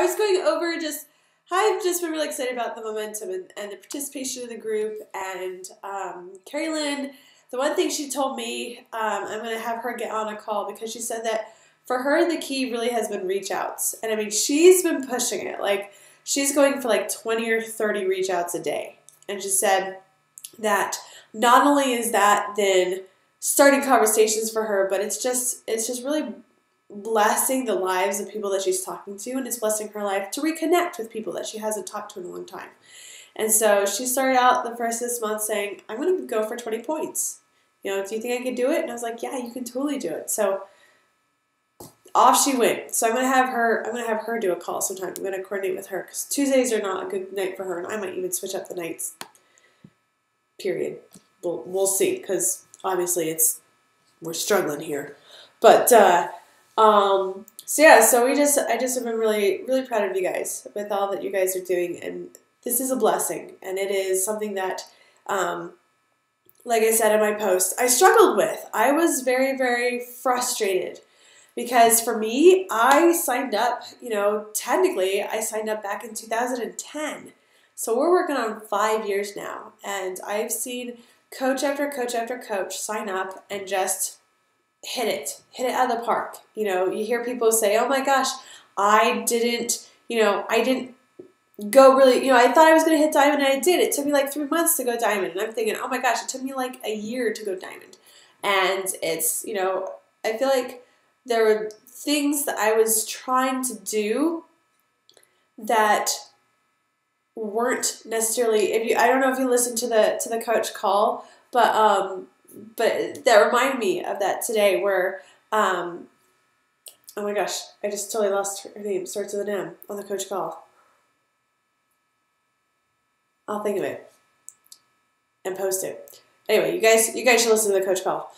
I was going over just, I've just been really excited about the momentum and the participation in the group. And Carrie Lynn, the one thing she told me, I'm going to have her get on a call because she said that for her, the key really has been reach outs. And I mean, she's been pushing it. Like, she's going for like 20 or 30 reach outs a day. And she said that not only is that then starting conversations for her, but it's just really blessing the lives of people that she's talking to, and it's blessing her life to reconnect with people that she hasn't talked to in a long time. And so she started out the first this month saying, I'm going to go for 20 points. You know, do you think I could do it? And I was like, yeah, you can totally do it. So off she went. So I'm going to have her do a call sometime. I'm going to coordinate with her because Tuesdays are not a good night for her, and I might even switch up the nights. Period. We'll see, because obviously we're struggling here. But so yeah, so I just have been really, really proud of you guys with all that you guys are doing, and this is a blessing, and it is something that, like I said in my post, I struggled with. I was very, very frustrated because for me, I signed up, technically I signed up back in 2010. So we're working on 5 years now, and I've seen coach after coach after coach sign up and just hit it out of the park. You hear people say, oh my gosh, I didn't go really, I thought I was going to hit diamond, and I did. It took me like 3 months to go diamond, and I'm thinking, oh my gosh, it took me like a year to go diamond. And it's, I feel like there were things that I was trying to do that weren't necessarily, I don't know if you listened to the coach call, but that reminded me of that today where, oh my gosh, I just totally lost her name, starts with an M, on the coach call. I'll think of it and post it. Anyway, you guys should listen to the coach call.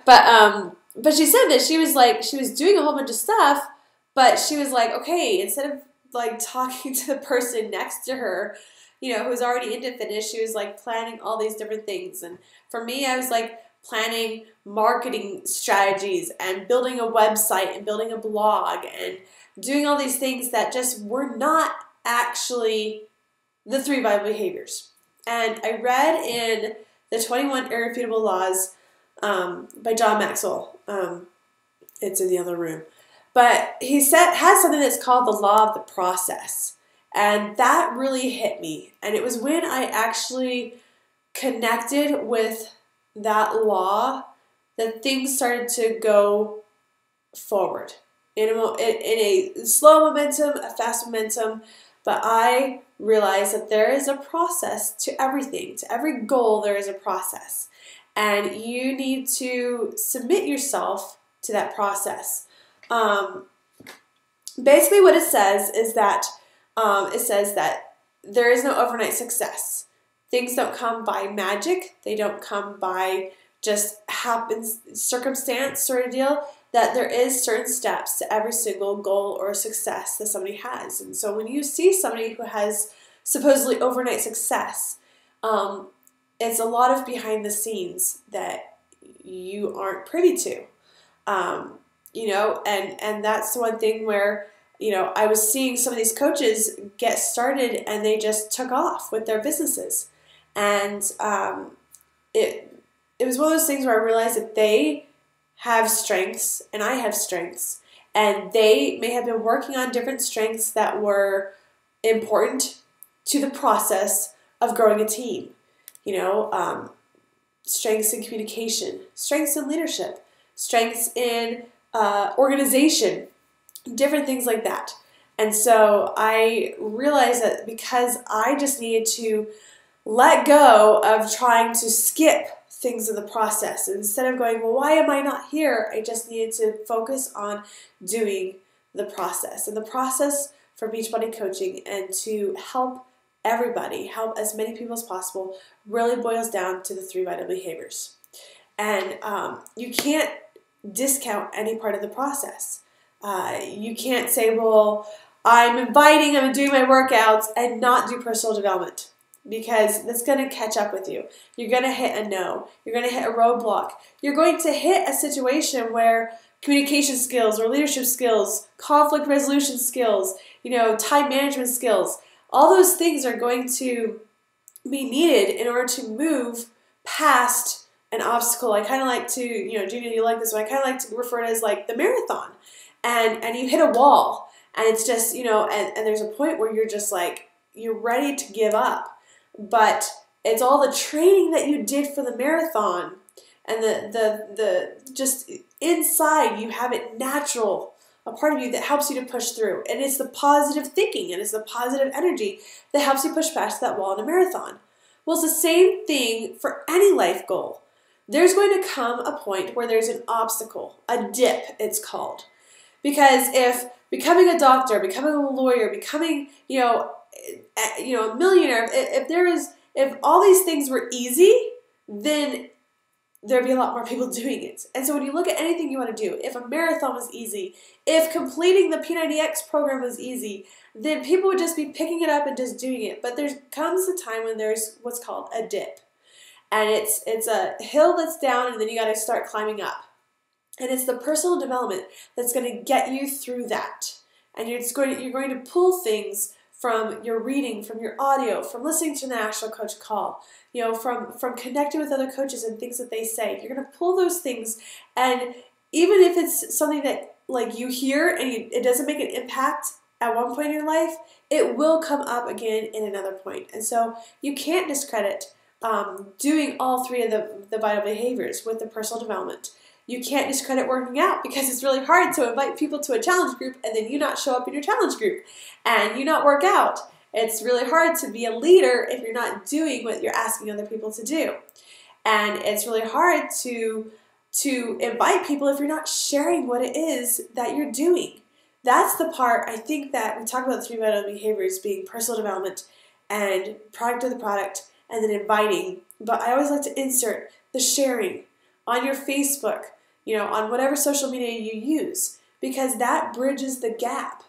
But she said that she was doing a whole bunch of stuff, but she was like, okay, instead of like talking to the person next to her, who's already into fitness, she was like planning all these different things. And for me, I was like planning marketing strategies and building a website and building a blog and doing all these things that just were not actually the 3 vital behaviors. And I read in the 21 Irrefutable Laws by John Maxwell. It's in the other room. But he has something that's called the law of the process. And that really hit me. And it was when I actually connected with that law that things started to go forward. In a slow momentum, a fast momentum. But I realized that there is a process to everything. To every goal, there is a process. And you need to submit yourself to that process. Basically what it says is that there is no overnight success. Things don't come by magic. They don't come by just circumstance sort of deal. That there is certain steps to every single goal or success that somebody has. And so when you see somebody who has supposedly overnight success, it's a lot of behind the scenes that you aren't privy to. And that's the one thing where, I was seeing some of these coaches get started and they just took off with their businesses. And it was one of those things where I realized that they have strengths and I have strengths. And they may have been working on different strengths that were important to the process of growing a team. Strengths in communication, strengths in leadership, strengths in organization, different things like that. And so I realized that because I just needed to let go of trying to skip things in the process, instead of going, well, why am I not here? I just needed to focus on doing the process. And the process for Beachbody Coaching and to help everybody, help as many people as possible, really boils down to the 3 vital behaviors. And you can't discount any part of the process. You can't say, well, I'm doing my workouts and not do personal development, because that's going to catch up with you. You're going to hit a no. You're going to hit a roadblock. You're going to hit a situation where communication skills or leadership skills, conflict resolution skills, time management skills. All those things are going to be needed in order to move past an obstacle. I kind of like to, Gina, you like this one, I kind of like to refer to it as like the marathon. And you hit a wall, and it's just, and there's a point where you're just like, you're ready to give up. But it's all the training that you did for the marathon, and the just inside you have it natural, a part of you that helps you to push through. And it's the positive thinking and it's the positive energy that helps you push past that wall in a marathon. Well, it's the same thing for any life goal. There's going to come a point where there's an obstacle, a dip it's called. Because if becoming a doctor, becoming a lawyer, becoming, a millionaire, if all these things were easy, then there'd be a lot more people doing it. And so when you look at anything you want to do, if a marathon was easy, if completing the P90X program was easy, then people would just be picking it up and just doing it. But there comes a time when there's what's called a dip. And it's a hill that's down, and then you got to start climbing up. And it's the personal development that's going to get you through that. And you're going to pull things from your reading, from your audio, from listening to the National Coach Call, from connecting with other coaches and things that they say. You're going to pull those things, and even if it's something that like you hear and it doesn't make an impact at one point in your life, it will come up again in another point. And so you can't discredit doing all three of the vital behaviors with the personal development. You can't discredit working out, because it's really hard to invite people to a challenge group and then you not show up in your challenge group and you not work out. It's really hard to be a leader if you're not doing what you're asking other people to do. And it's really hard to invite people if you're not sharing what it is that you're doing. That's the part, I think, that we talk about the three vital behaviors being personal development and product of the product and then inviting. But I always like to insert the sharing on your Facebook, on whatever social media you use, because that bridges the gap.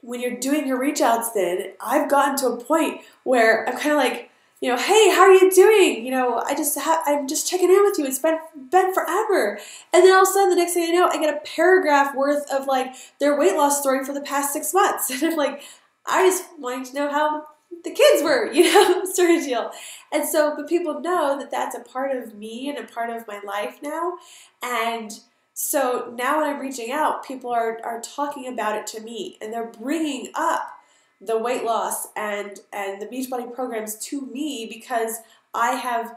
When you're doing your reach outs, then I've gotten to a point where I'm kind of like, hey, how are you doing? I'm just checking in with you. It's been forever. And then all of a sudden, the next thing I know, I get a paragraph worth of like their weight loss story for the past 6 months. And I'm like, I just wanted to know how the kids were, sort of deal. And so, but people know that that's a part of me and a part of my life now. And so now when I'm reaching out, people are talking about it to me, and they're bringing up the weight loss and the Beachbody programs to me, because I have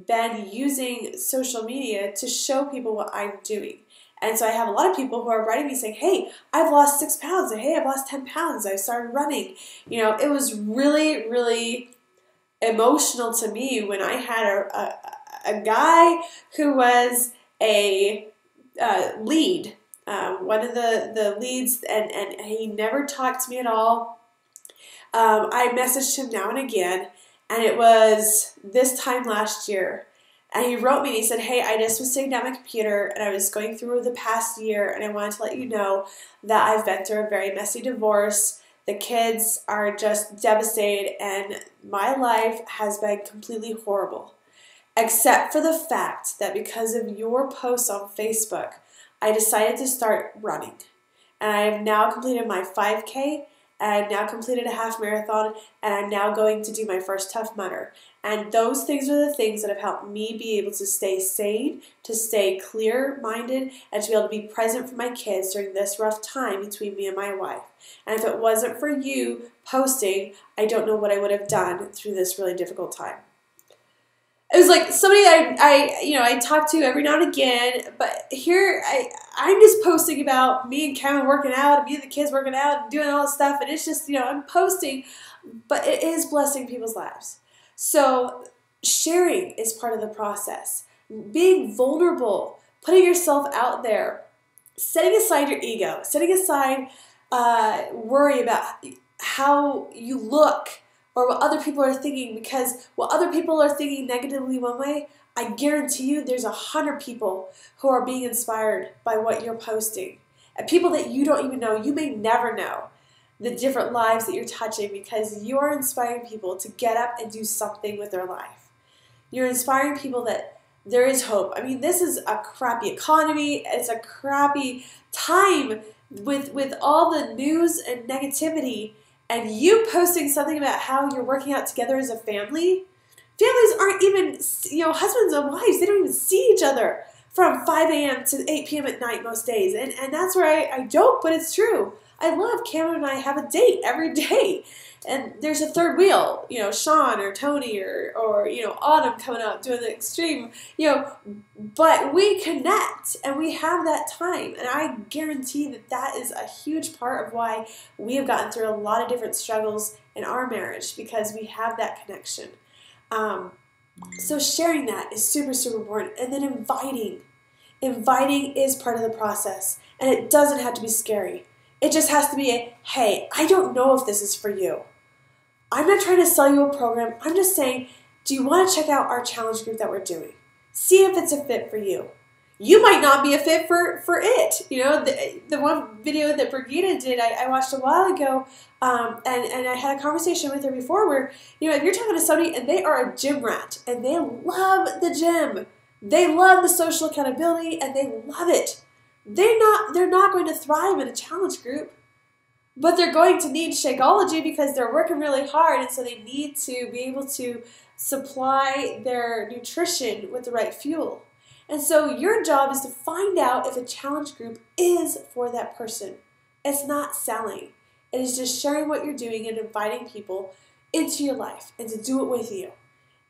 been using social media to show people what I'm doing. And so I have a lot of people who are writing me saying, hey, I've lost 6 pounds. Hey, I've lost 10 pounds. I started running. It was really, really emotional to me when I had a guy who was a lead, one of the leads, and he never talked to me at all. I messaged him now and again, and it was this time last year. And he wrote me and he said, hey, I just was sitting down at my computer and I was going through the past year, and I wanted to let you know that I've been through a very messy divorce. The kids are just devastated, and my life has been completely horrible. Except for the fact that because of your posts on Facebook, I decided to start running. And I have now completed my 5K, and I've now completed a half marathon, and I'm now going to do my first Tough Mudder. And those things are the things that have helped me be able to stay sane, to stay clear-minded, and to be able to be present for my kids during this rough time between me and my wife. And if it wasn't for you posting, I don't know what I would have done through this really difficult time. It was like somebody I talk to every now and again, but here I'm just posting about me and Kevin working out, and me and the kids working out and doing all this stuff, and it's just, I'm posting, but it is blessing people's lives. So sharing is part of the process. Being vulnerable, putting yourself out there, setting aside your ego, setting aside worry about how you look or what other people are thinking, because what other people are thinking negatively one way, I guarantee you there's 100 people who are being inspired by what you're posting. And people that you don't even know, you may never know the different lives that you're touching, because you are inspiring people to get up and do something with their life. You're inspiring people that there is hope. I mean, this is a crappy economy. It's a crappy time with all the news and negativity, and you posting something about how you're working out together as a family. Families aren't even, husbands and wives, they don't even see each other from 5 a.m. to 8 p.m. at night most days. And that's where I joke, but it's true. I love Cameron and I have a date every day. And there's a third wheel, Sean or Tony or Autumn coming out doing the extreme, but we connect and we have that time. And I guarantee that is a huge part of why we have gotten through a lot of different struggles in our marriage, because we have that connection. So sharing that is super, super important. And then inviting. Inviting is part of the process. And it doesn't have to be scary. It just has to be a, hey, I don't know if this is for you. I'm not trying to sell you a program. I'm just saying, do you want to check out our challenge group that we're doing? See if it's a fit for you. You might not be a fit for it. The one video that Brigida did, I watched a while ago, and I had a conversation with her before where, if you're talking to somebody and they are a gym rat and they love the gym, they love the social accountability and they love it, they're not going to thrive in a challenge group. But they're going to need Shakeology because they're working really hard, and so they need to be able to supply their nutrition with the right fuel. And so your job is to find out if a challenge group is for that person. It's not selling. It is just sharing what you're doing and inviting people into your life and to do it with you.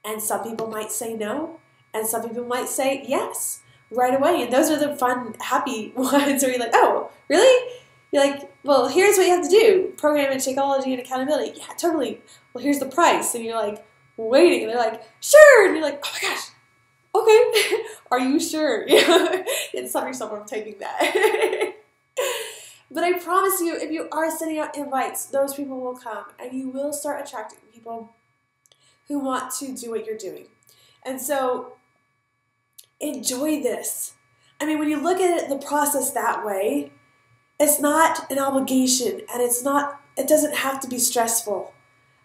And some people might say no, and some people might say yes right away. And those are the fun, happy ones where you're like, oh, really? You're like, well, here's what you have to do. Program and Shakeology and accountability. Yeah, totally. Well, here's the price. And you're like, waiting. And they're like, sure. And you're like, oh my gosh. Okay. Are you sure? And stop yourself from typing that. But I promise you, if you are sending out invites, those people will come. And you will start attracting people who want to do what you're doing. And so enjoy this. I mean, when you look at it, the process that way, it's not an obligation, and it doesn't have to be stressful.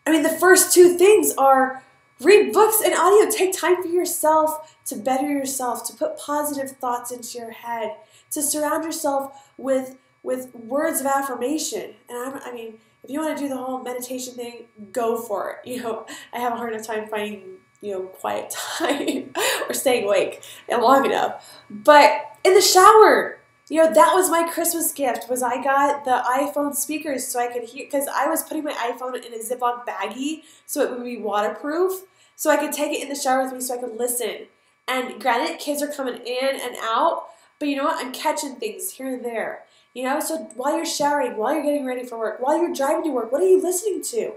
I mean, the first two things are read books and audio. Take time for yourself, to better yourself, to put positive thoughts into your head, to surround yourself with words of affirmation. And I mean, if you want to do the whole meditation thing, go for it. I have a hard enough time finding, quiet time or staying awake and long enough. But in the shower, that was my Christmas gift, was I got the iPhone speakers so I could hear, because I was putting my iPhone in a Ziploc baggie so it would be waterproof, so I could take it in the shower with me so I could listen. And granted, kids are coming in and out, but you know what? I'm catching things here and there. So while you're showering, while you're getting ready for work, while you're driving to work, what are you listening to?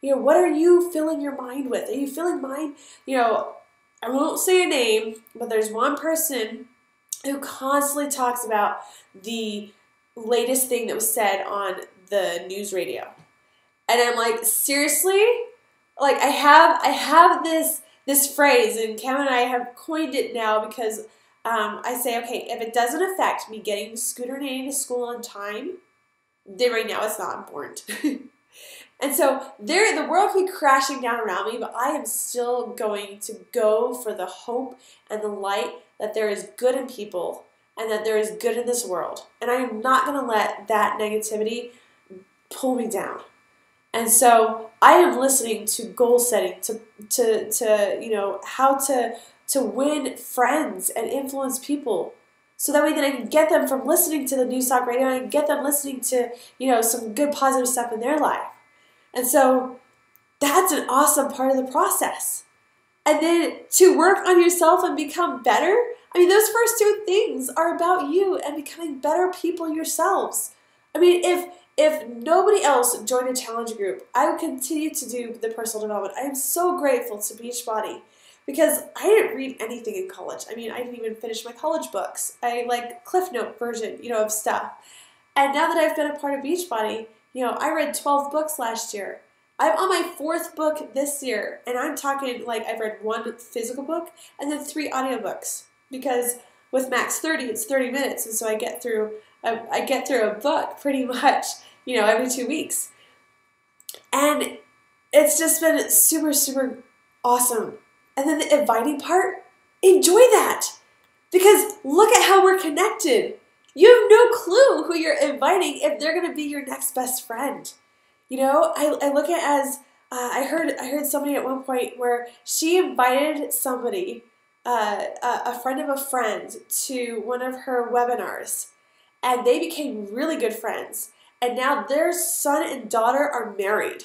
What are you filling your mind with? Are you filling mind? I won't say a name, but there's one person who constantly talks about the latest thing that was said on the news radio. And I'm like, seriously? Like, I have this phrase, and Cam and I have coined it now because I say, okay, if it doesn't affect me getting Scooter and Annie to school on time, then right now it's not important. And so the world could be crashing down around me, but I am still going to go for the hope and the light that there is good in people and that there is good in this world. And I am not going to let that negativity pull me down. And so I am listening to goal setting, to how to win friends and influence people. So that way that I can get them from listening to the News Talk Radio and I can get them listening to, some good positive stuff in their life. And so that's an awesome part of the process. And then to work on yourself and become better, I mean, those first two things are about you and becoming better people yourselves. I mean, if nobody else joined a challenge group, I would continue to do the personal development. I am so grateful to Beachbody because I didn't read anything in college. I mean, I didn't even finish my college books. I like Cliff Note version, of stuff. And now that I've been a part of Beachbody, I read 12 books last year. I'm on my 4th book this year, and I'm talking like I've read 1 physical book and then 3 audiobooks because with Max 30, it's 30 minutes, and so I get through a book pretty much, every 2 weeks. It's just been super, super awesome. And then the inviting part, enjoy that. Because look at how we're connected. You have no clue who you're inviting if they're going to be your next best friend. You know, I look at it as, I heard somebody at one point where she invited somebody, a friend of a friend, to one of her webinars. And they became really good friends. And now their son and daughter are married.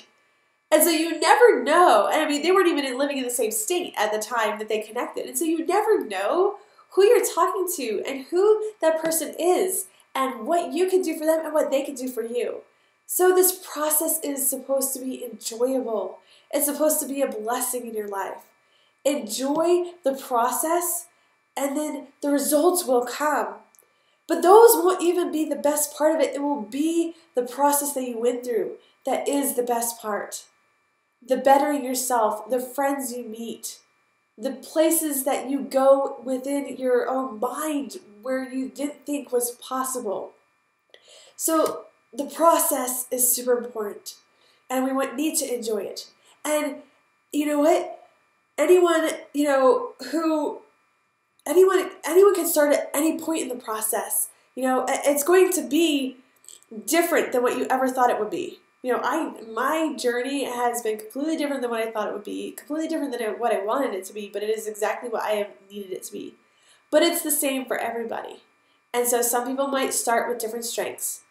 And so you never know. And I mean, they weren't even living in the same state at the time that they connected. And so you never know who you're talking to and who that person is and what you can do for them and what they can do for you. So this process is supposed to be enjoyable. It's supposed to be a blessing in your life. Enjoy the process, and then the results will come. But those won't even be the best part of it. It will be the process that you went through that is the best part. The bettering yourself, the friends you meet, the places that you go within your own mind where you didn't think was possible. So the process is super important, and we need to enjoy it. And you know what? Anyone can start at any point in the process. You know, it's going to be different than what you ever thought it would be. You know, my journey has been completely different than what I thought it would be, completely different than what I wanted it to be, but it is exactly what I have needed it to be. But it's the same for everybody. And so some people might start with different strengths.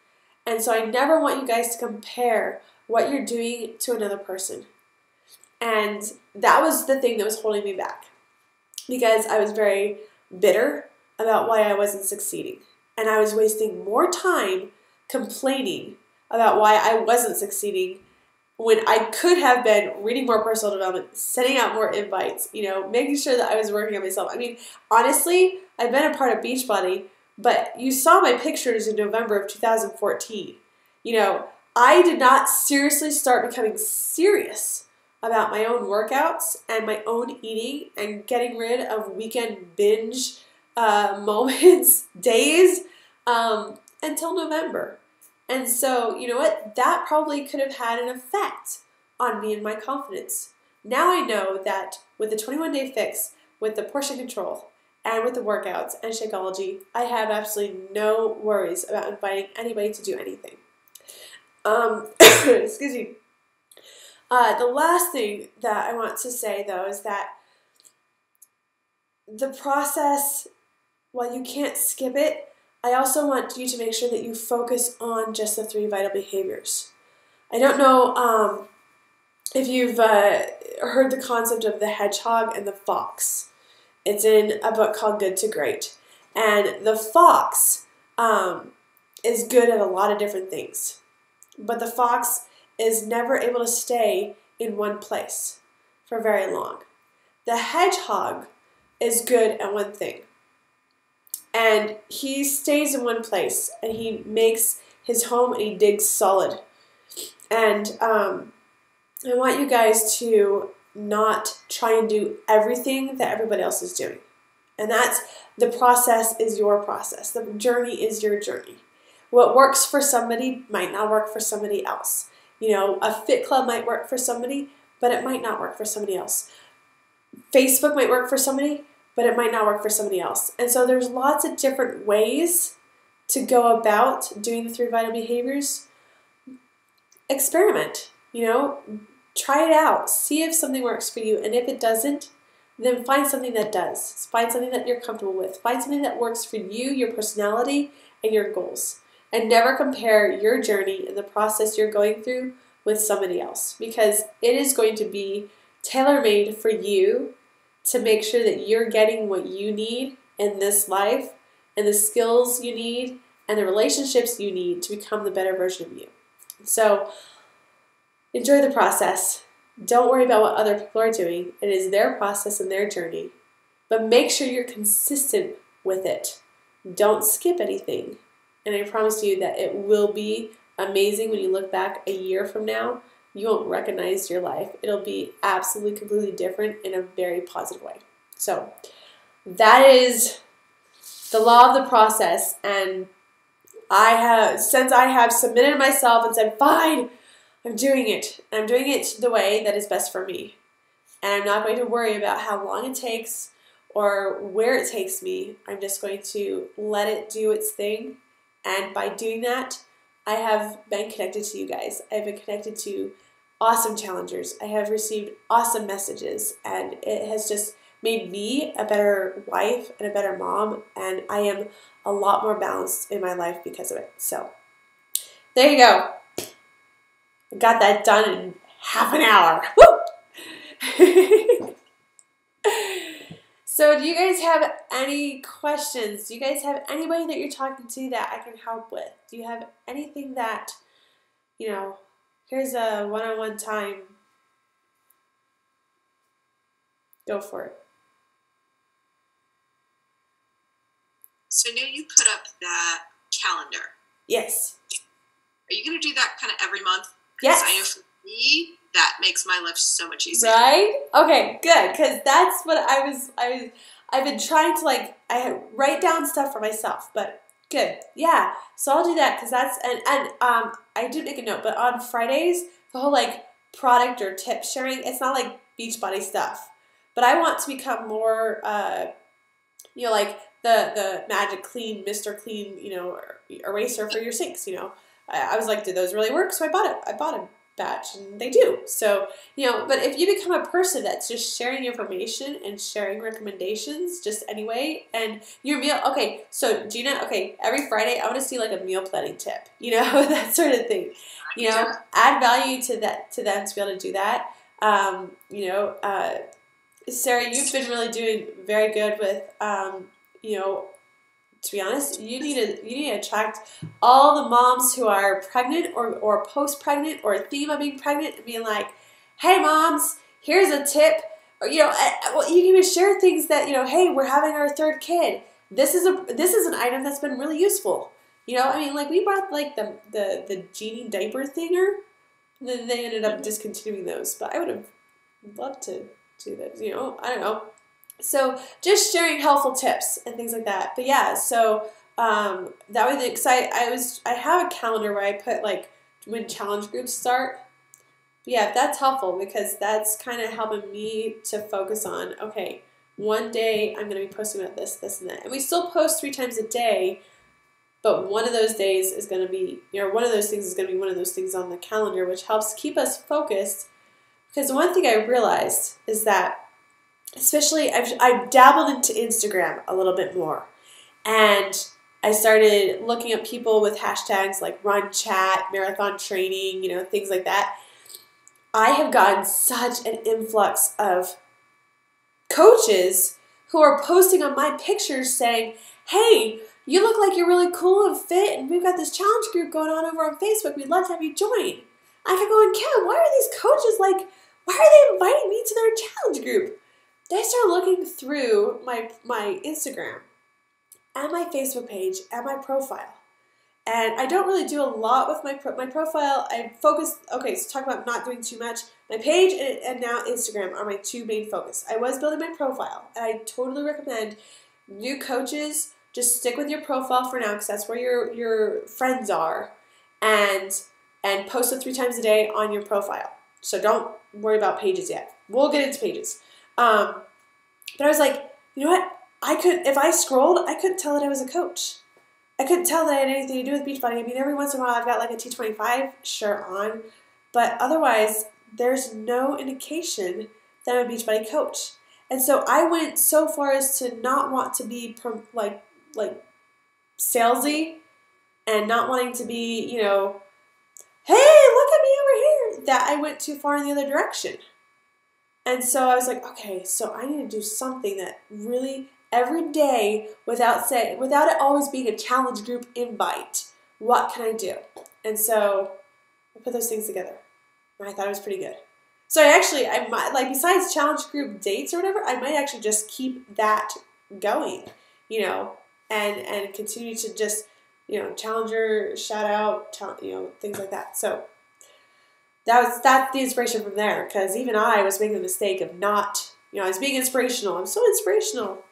And so I never want you guys to compare what you're doing to another person. And that was the thing that was holding me back, because I was very bitter about why I wasn't succeeding. And I was wasting more time complaining about why I wasn't succeeding when I could have been reading more personal development, sending out more invites, you know, making sure that I was working on myself. I mean, honestly, I've been a part of Beachbody, but you saw my pictures in November of 2014. You know, I did not seriously start becoming serious about my own workouts and my own eating and getting rid of weekend binge moments, days, until November. And so, you know what? That probably could have had an effect on me and my confidence. Now I know that with the 21-day fix, with the portion control, and with the workouts and Shakeology, I have absolutely no worries about inviting anybody to do anything. Excuse me. The last thing that I want to say, though, is that the process, while you can't skip it, I also want you to make sure that you focus on just the 3 vital behaviors. I don't know if you've heard the concept of the hedgehog and the fox. It's in a book called Good to Great. And the fox is good at a lot of different things. But the fox is never able to stay in one place for very long. The hedgehog is good at one thing. And he stays in one place, and he makes his home, and he digs solid. And I want you guys to not try and do everything that everybody else is doing. And that's, the process is your process. The journey is your journey. What works for somebody might not work for somebody else. You know, a fit club might work for somebody, but it might not work for somebody else. Facebook might work for somebody, but it might not work for somebody else. And so there's lots of different ways to go about doing the 3 vital behaviors. Experiment, you know, try it out. See if something works for you. And if it doesn't, then find something that does. Find something that you're comfortable with. Find something that works for you, your personality, and your goals. And never compare your journey and the process you're going through with somebody else, because it is going to be tailor-made for you to make sure that you're getting what you need in this life, and the skills you need, and the relationships you need to become the better version of you. So enjoy the process. Don't worry about what other people are doing. It is their process and their journey. But make sure you're consistent with it. Don't skip anything. And I promise you that it will be amazing when you look back a year from now. You won't recognize your life. It'll be absolutely, completely different in a very positive way. So that is the law of the process. And since I have submitted myself and said, fine, I'm doing it. And I'm doing it the way that is best for me. And I'm not going to worry about how long it takes or where it takes me. I'm just going to let it do its thing. And by doing that, I have been connected to you guys. I've been connected to awesome challengers. I have received awesome messages, and it has just made me a better wife and a better mom, and I am a lot more balanced in my life because of it. So there you go. I got that done in half an hour. Woo! So do you guys have any questions? Do you guys have anybody that you're talking to that I can help with? Do you have anything that, here's a one-on-one time. Go for it. So I know you put up that calendar. Yes. Are you going to do that kind of every month? Yes. I know for me, that makes my life so much easier. Right? Okay, good. Because that's what I've been trying to I write down stuff for myself, but good. Yeah. So I'll do that because that's, and I did make a note, but on Fridays, the whole product or tip sharing, it's not like Beachbody stuff, but I want to become more, the Magic Clean, Mr. Clean, eraser for your sinks, I was like, did those really work? So I bought it. I bought a batch, and they do. So, but if you become a person that's just sharing information and sharing recommendations just anyway, and your meal, okay, so Gina, okay, every Friday I want to see a meal planning tip, that sort of thing, add value to them to be able to do that. Sarah, you've been really doing very good with, to be honest, you need to attract all the moms who are pregnant or post-pregnant or thinking about being pregnant and being like, hey moms, here's a tip. Or, you can even share things that, hey, we're having our third kid. This is an item that's been really useful. We bought the Genie diaper thinger, and then they ended up discontinuing those, but I would have loved to do those, I don't know. So just sharing helpful tips and things like that. But yeah, so that way, because I have a calendar where I put when challenge groups start. But yeah, that's helpful because that's kind of helping me to focus on, okay, one day I'm going to be posting about this, this, and that. And we still post 3 times a day, but one of those days is going to be, one of those things is going to be one of those things on the calendar, which helps keep us focused. Because the one thing I realized is that, especially, I've dabbled into Instagram a little bit more, and I started looking at people with hashtags like run chat, marathon training, things like that. I have gotten such an influx of coaches who are posting on my pictures saying, hey, you look like you're really cool and fit, and we've got this challenge group going on over on Facebook. We'd love to have you join. I could go, and Kim, why are these coaches why are they inviting me to their challenge group? They start looking through my Instagram and my Facebook page and my profile. And I don't really do a lot with my profile. I focus, okay, so talk about not doing too much. My page and now Instagram are my 2 main focus. I was building my profile, and I totally recommend new coaches, just stick with your profile for now because that's where your friends are, and post it 3 times a day on your profile. So don't worry about pages yet. We'll get into pages. But I was like, you know what? If I scrolled, I couldn't tell that I was a coach. I couldn't tell that I had anything to do with Beachbody. I mean, every once in a while I've got a T25 shirt on, but otherwise there's no indication that I'm a Beachbody coach. And so I went so far as to not want to be salesy and not wanting to be, hey, look at me over here, that I went too far in the other direction. And so I was like, okay, so I need to do something that really every day without it always being a challenge group invite. What can I do? And so I put those things together, and I thought it was pretty good. So I might, besides challenge group dates or whatever, I might actually just keep that going, and continue to just, challenger, shout out, things like that. So that's the inspiration from there, because even I was making the mistake of not, I was being inspirational. I'm so inspirational.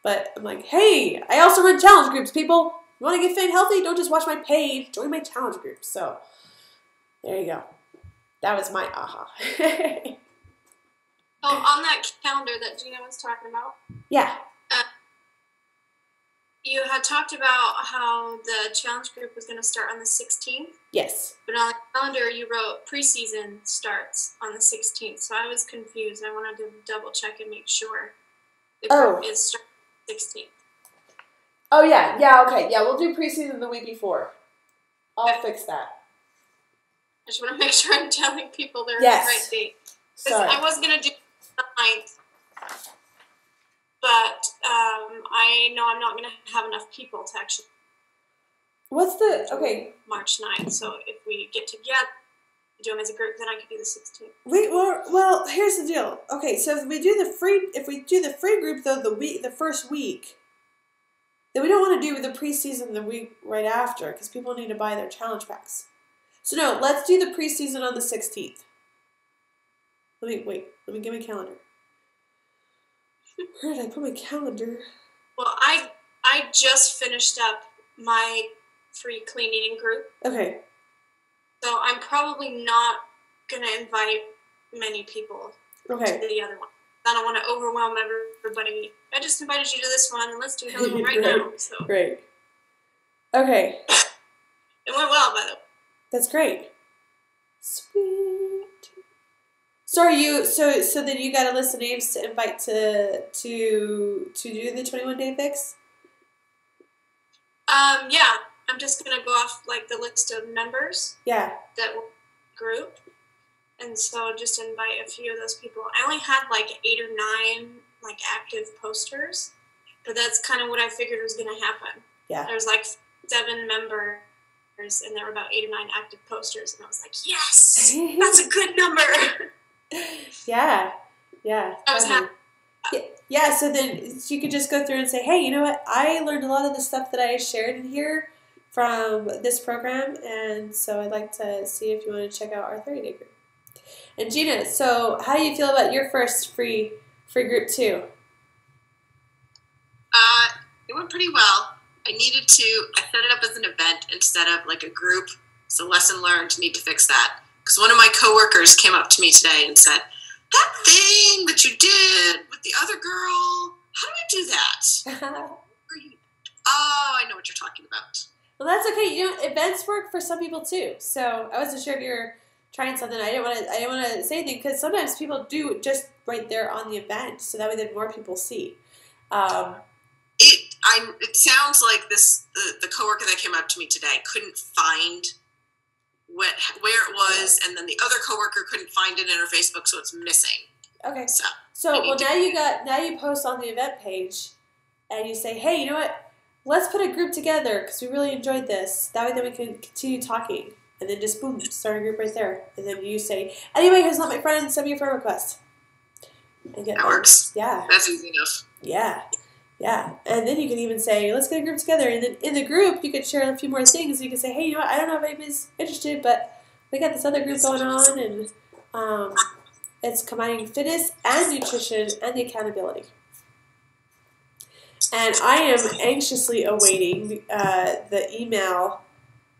But I'm like, hey, I also run challenge groups, people. You want to get fit and healthy? Don't just watch my page. Join my challenge group. So there you go. That was my aha. Oh, on that calendar that Gina was talking about. Yeah. You had talked about how the challenge group was going to start on the 16th. Yes. But on the calendar, you wrote preseason starts on the 16th. So I was confused. I wanted to double check and make sure the group is starting on the 16th. Oh, yeah. Yeah, okay. Yeah, we'll do preseason the week before. I'll fix that. I just want to make sure I'm telling people they're the right date. Because I was going to do the 9th. But I know I'm not going to have enough people to actually. What's the March 9th. So if we get together, do them as a group, then I could do the 16th. Well, here's the deal. Okay, so if we do the free group though the first week, then we don't want to do the preseason the week right after because people need to buy their challenge packs. So no, let's do the preseason on the 16th. Let me get my calendar. Where did I put my calendar? Well, I just finished up my free clean eating group. Okay. So I'm probably not going to invite many people to the other one. I don't want to overwhelm everybody. I just invited you to this one, and let's do another one right now. So. Great. Okay. It went well, by the way. That's great. Sweet. So are you so then you got a list of names to invite to do the 21-day fix? Yeah. I'm just gonna go off like the list of members. Yeah. That were group. And so just invite a few of those people. I only had like 8 or 9 like active posters. But that's kind of what I figured was gonna happen. Yeah. There's like 7 members and there were about 8 or 9 active posters and I was like, yes! That's a good number. Yeah. I was happy. Yeah, so then you could just go through and say, hey, you know what? I learned a lot of the stuff that I shared in here from this program, and so I'd like to see if you want to check out our 30-day group. And Gina, so how do you feel about your first free group too? It went pretty well. I set it up as an event instead of like a group. So lesson learned, need to fix that. Because one of my coworkers came up to me today and said, that thing that you did with the other girl, how do I do that? Oh, I know what you're talking about. Well, that's okay. You know, events work for some people too. So I wasn't sure if you were trying something. I didn't want to say anything because sometimes people do just right there on the event, so that way then more people see. It sounds like the coworker that came up to me today couldn't find where it was, and then the other coworker couldn't find it in her Facebook, so it's missing. Okay. So well, now you post on the event page, and you say, hey, you know what? Let's put a group together because we really enjoyed this. That way then we can continue talking. And then just, boom, start a group right there. And then you say, anybody who's not my friend, send me a friend request. And that works. Yeah. That's easy enough. Yeah. And then you can even say, let's get a group together. And then in the group, you could share a few more things. You can say, hey, you know what? I don't know if anybody's interested, but we got this other group going on. And it's combining fitness and nutrition and the accountability. And I am anxiously awaiting the email.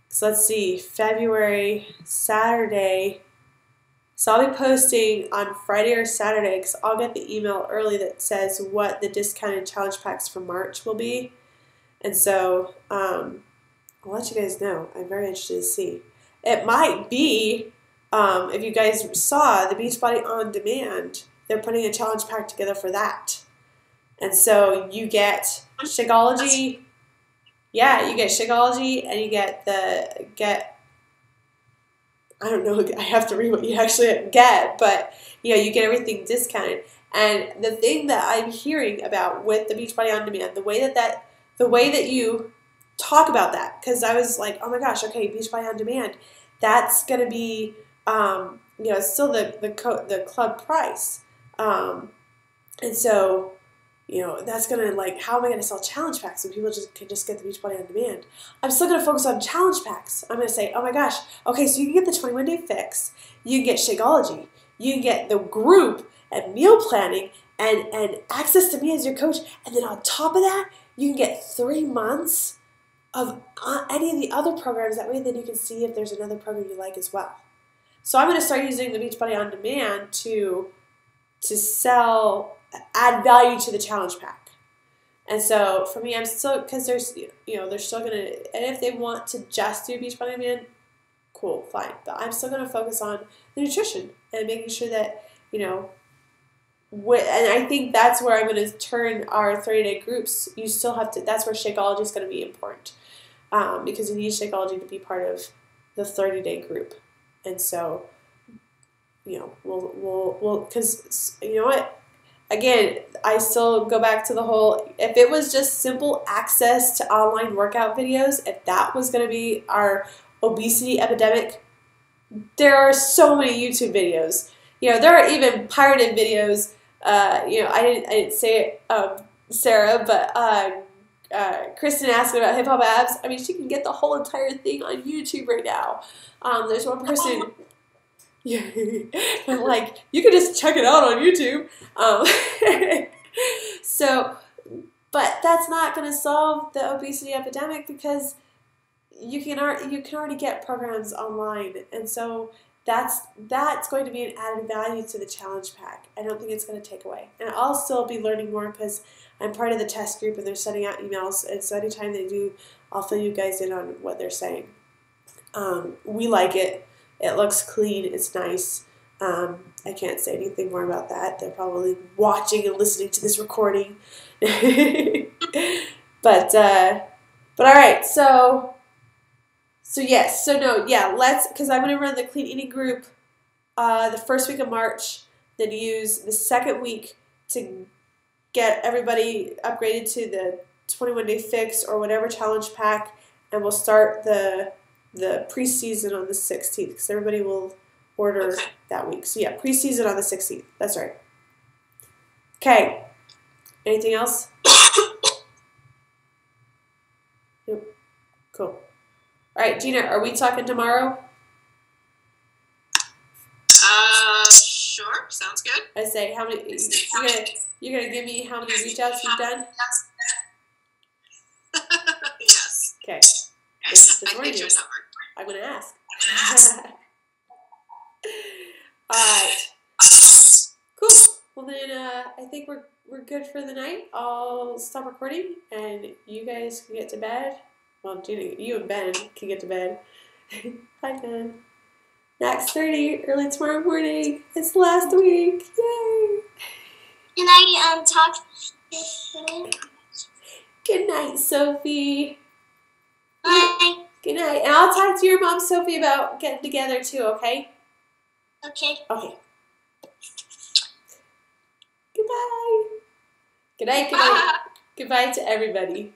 So let's see, Saturday. So I'll be posting on Friday or Saturday because I'll get the email early that says what the discounted challenge packs for March will be. And so I'll let you guys know. I'm very interested to see. It might be, if you guys saw the Beachbody On Demand, they're putting a challenge pack together for that. And so you get Shakeology. Yeah, you get Shakeology and you get I don't know, I have to read what you actually get, but you get everything discounted. And the thing that I'm hearing about with the Beachbody On Demand, the way that you talk about that, because I was like, oh my gosh, okay, Beachbody On Demand, that's gonna be it's still the club price. And so that's going to, how am I going to sell challenge packs when people can just get the Beachbody On Demand? I'm still going to focus on challenge packs. I'm going to say, oh my gosh, okay, so you can get the 21-day fix, you can get Shakeology, you can get the group and meal planning and access to me as your coach, and then on top of that, you can get 3 months of any of the other programs. That way then you can see if there's another program you like as well. So I'm going to start using the Beachbody On Demand to add value to the challenge pack. And so for me, I'm still, because there's, they're still going to, and if they want to just do Beachbody Man, cool, fine. But I'm still going to focus on the nutrition and making sure that, and I think that's where I'm going to turn our 30-day groups. You still have to, that's where Shakeology is going to be important, because you need Shakeology to be part of the 30-day group. And so, we'll, because you know what? Again, I still go back to the whole, if it was just simple access to online workout videos, if that was going to be our obesity epidemic, there are so many YouTube videos. There are even pirated videos. I didn't say it, Sarah, but Kristen asked about hip hop abs. I mean, she can get the whole entire thing on YouTube right now. There's one person. Yeah, I'm like, you can just check it out on YouTube. But that's not going to solve the obesity epidemic, because you can already get programs online, and so that's going to be an added value to the challenge pack. I don't think it's going to take away, and I'll still be learning more because I'm part of the test group and they're sending out emails, and so anytime they do, I'll fill you guys in on what they're saying. We like it. It looks clean. It's nice. I can't say anything more about that. They're probably watching and listening to this recording. But all right. So yes. So no. Yeah. Because I'm going to run the clean eating group the first week of March. Then use the second week to get everybody upgraded to the 21-day fix or whatever challenge pack, and we'll start the preseason on the 16th, because everybody will order that week. So yeah, preseason on the 16th. That's right. Okay. Anything else? Nope. Cool. All right, Gina, are we talking tomorrow? Sure. Sounds good. I say, how many? You're gonna give me how many reach outs you've done? Yes. Okay. I think your number. I'm going to ask. All right. Cool. Well, then I think we're good for the night. I'll stop recording, and you guys can get to bed. Well, Gina, you and Ben can get to bed. Bye, Ben. Next 30, early tomorrow morning. It's last week. Yay. Good night, talk. Good night, Sophie. Bye. Good night. And I'll talk to your mom, Sophie, about getting together too, okay? Okay. Okay. Goodbye. Good night, good night. Goodbye to everybody.